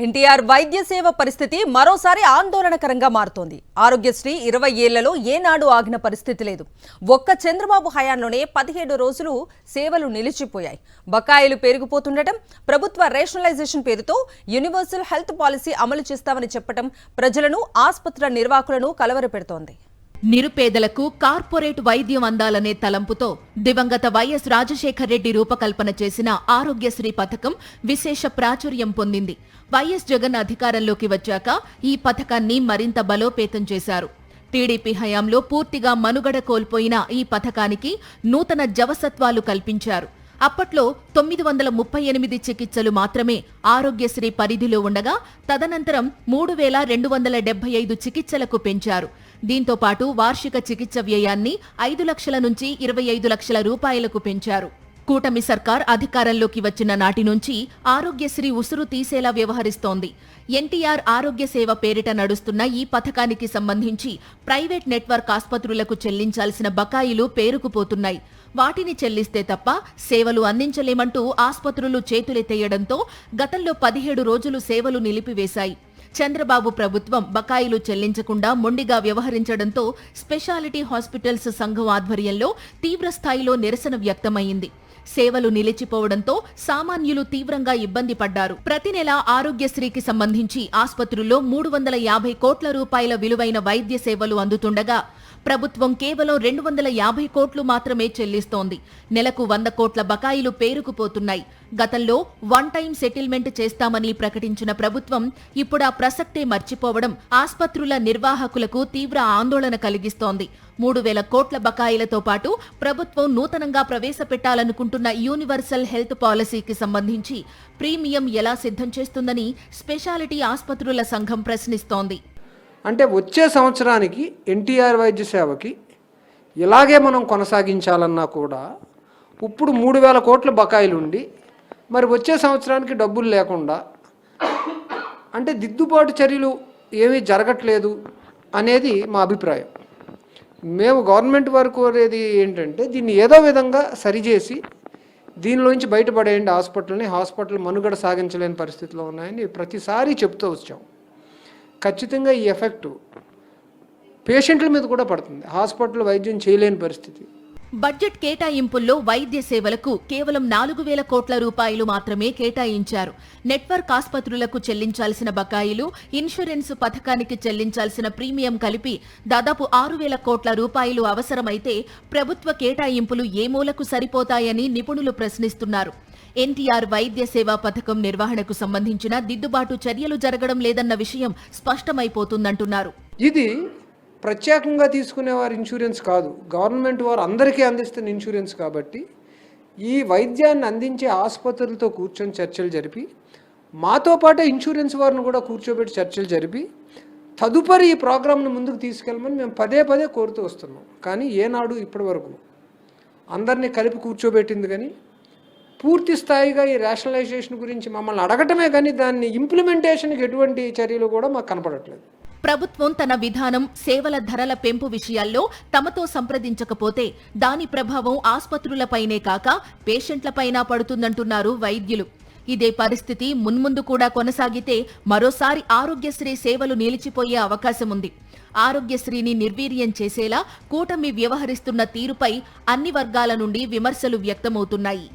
ఎన్టీఆర్ వైద్య సేవ పరిస్థితి మరోసారి ఆందోళనకరంగా మారుతోంది. ఆరోగ్యశ్రీ 20 ఏళ్లలో ఏనాడు ఆగిన పరిస్థితి లేదు. ఒక్క చంద్రబాబు హయాంలోనే 17 రోజులు సేవలు నిలిచిపోయాయి. బకాయిలు పెరిగిపోతుండటం, ప్రభుత్వ రేషనలైజేషన్ పేరుతో యూనివర్సల్ హెల్త్ పాలసీ అమలు చేస్తామని చెప్పడం ప్రజలను, ఆసుపత్రుల నిర్వాహకులను కలవరపెడుతోంది. నిరుపేదలకు కార్పొరేట్ వైద్యం అందాలనే తలంపుతో దివంగత వైఎస్ రాజశేఖర్ రెడ్డి రూపకల్పన చేసిన ఆరోగ్యశ్రీ పథకం విశేష ప్రాచుర్యం పొందింది. వైఎస్ జగన్ అధికారంలోకి వచ్చాక ఈ పథకాన్ని మరింత బలోపేతం చేశారు. టీడీపీ హయాంలో పూర్తిగా మనుగడ కోల్పోయిన ఈ పథకానికి నూతన జవసత్వాలు కల్పించారు. అప్పట్లో 938 చికిత్సలు మాత్రమే ఆరోగ్యశ్రీ పరిధిలో ఉండగా తదనంతరం 3275 చికిత్సలకు పెంచారు. దీంతో పాటు వార్షిక చికిత్స వ్యయాన్ని 5 లక్షల నుంచి 25 లక్షల రూపాయలకు పెంచారు. కూటమి సర్కార్ అధికారంలోకి వచ్చిన నాటి నుంచి ఆరోగ్యశ్రీ ఉసురు తీసేలా వ్యవహరిస్తోంది. ఎన్టీఆర్ ఆరోగ్య సేవ పేరిట నడుస్తున్న ఈ పథకానికి సంబంధించి ప్రైవేట్ నెట్వర్క్ ఆసుపత్రులకు చెల్లించాల్సిన బకాయిలు పేరుకుపోతున్నాయి. వాటిని చెల్లిస్తే తప్ప సేవలు అందించలేమంటూ ఆసుపత్రులు చేతులెత్తేయడంతో గతంలో 17 రోజులు సేవలు నిలిపివేశాయి. చంద్రబాబు ప్రభుత్వం బకాయిలు చెల్లించకుండా మొండిగా వ్యవహరించడంతో స్పెషాలిటీ హాస్పిటల్స్ సంఘం ఆధ్వర్యంలో తీవ్రస్థాయిలో నిరసన వ్యక్తమైంది. సేవలు నిలిచిపోవడంతో సామాన్యులు తీవ్రంగా ఇబ్బంది పడ్డారు. ప్రతి నెల ఆరోగ్యశ్రీకి సంబంధించి ఆసుపత్రుల్లో 350 కోట్ల రూపాయల విలువైన వైద్య సేవలు అందుతుండగా ప్రభుత్వం కేవలం 250 కోట్లు మాత్రమే చెల్లిస్తోంది. నెలకు 100 కోట్ల బకాయిలు పేరుకుపోతున్నాయి. గతంలో వన్ టైం సెటిల్మెంట్ చేస్తామని ప్రకటించిన ప్రభుత్వం ఇప్పుడు ఆ ప్రసక్తే మర్చిపోవడం ఆసుపత్రుల నిర్వాహకులకు తీవ్ర ఆందోళన కలిగిస్తోంది. 3000 కోట్ల బకాయిలతో పాటు ప్రభుత్వం నూతనంగా ప్రవేశపెట్టాలనుకుంటున్న యూనివర్సల్ హెల్త్ పాలసీకి సంబంధించి ప్రీమియం ఎలా సిద్ధం చేస్తుందని స్పెషాలిటీ ఆసుపత్రుల సంఘం ప్రశ్నిస్తోంది. అంటే వచ్చే సంవత్సరానికి ఎన్టీఆర్ వైద్య సేవకి ఇలాగే మనం కొనసాగించాలన్నా కూడా ఇప్పుడు 3000 కోట్ల బకాయిలు ఉండి మరి వచ్చే సంవత్సరానికి డబ్బులు లేకుండా అంటే దిద్దుబాటు చర్యలు ఏమీ జరగట్లేదు అనేది మా అభిప్రాయం. మేము గవర్నమెంట్ వారు కోరేది ఏంటంటే దీన్ని ఏదో విధంగా సరిచేసి దీనిలోంచి బయటపడేయండి హాస్పిటల్ మనుగడ సాగించలేని పరిస్థితిలో ఉన్నాయని ప్రతిసారి చెప్తూ వచ్చాం. ఖచ్చితంగా ఈ ఎఫెక్టు పేషెంట్ల మీద కూడా పడుతుంది. హాస్పిటల్ వైద్యం చేయలేని పరిస్థితి. బడ్జెట్ కేటాయింపుల్లో వైద్య సేవలకు కేవలం 4000 కోట్ల రూపాయలు మాత్రమే కేటాయించారు. నెట్వర్క్ ఆసుపత్రులకు చెల్లించాల్సిన బకాయిలు, ఇన్సూరెన్స్ పథకానికి చెల్లించాల్సిన ప్రీమియం కలిపి దాదాపు 6000 కోట్ల రూపాయలు అవసరమైతే ప్రభుత్వ కేటాయింపులు ఏ మూలకు సరిపోతాయని నిపుణులు ప్రశ్నిస్తున్నారు. ఎన్టీఆర్ వైద్య సేవా పథకం నిర్వహణకు సంబంధించిన దిద్దుబాటు చర్యలు జరగడం లేదన్న విషయం స్పష్టమైపోతుందంటున్నారు. ఇది ప్రత్యేకంగా తీసుకునేవారు ఇన్సూరెన్స్ కాదు, గవర్నమెంట్ వారు అందరికీ అందిస్తున్న ఇన్సూరెన్స్ కాబట్టి ఈ వైద్యాన్ని అందించే ఆసుపత్రులతో కూర్చొని చర్చలు జరిపి మాతో పాటే ఇన్సూరెన్స్ వారిని కూడా కూర్చోబెట్టి చర్చలు జరిపి తదుపరి ఈ ప్రోగ్రామ్ను ముందుకు తీసుకెళ్ళమని మేము పదే కోరుతూ వస్తున్నాం. కానీ ఏనాడు ఇప్పటి వరకు అందరినీ కలిపి కూర్చోబెట్టింది కానీ పూర్తి స్థాయిగా ఈ రేషనలైజేషన్ గురించి మమ్మల్ని అడగటమే కానీ దాన్ని ఇంప్లిమెంటేషన్కి ఎటువంటి చర్యలు కూడా మాకు కనపడట్లేదు. ప్రభుత్వం తన విధానం, సేవల ధరల పెంపు విషయాల్లో తమతో సంప్రదించకపోతే దాని ప్రభావం ఆసుపత్రులపైనే కాక పేషెంట్లపైనా పడుతుందంటున్నారు వైద్యులు. ఇదే పరిస్థితి మున్ముందు కూడా కొనసాగితే మరోసారి ఆరోగ్యశ్రీ సేవలు నిలిచిపోయే అవకాశం ఉంది. ఆరోగ్యశ్రీని నిర్వీర్యం చేసేలా కూటమి వ్యవహరిస్తున్న తీరుపై అన్ని వర్గాల నుండి విమర్శలు వ్యక్తమవుతున్నాయి.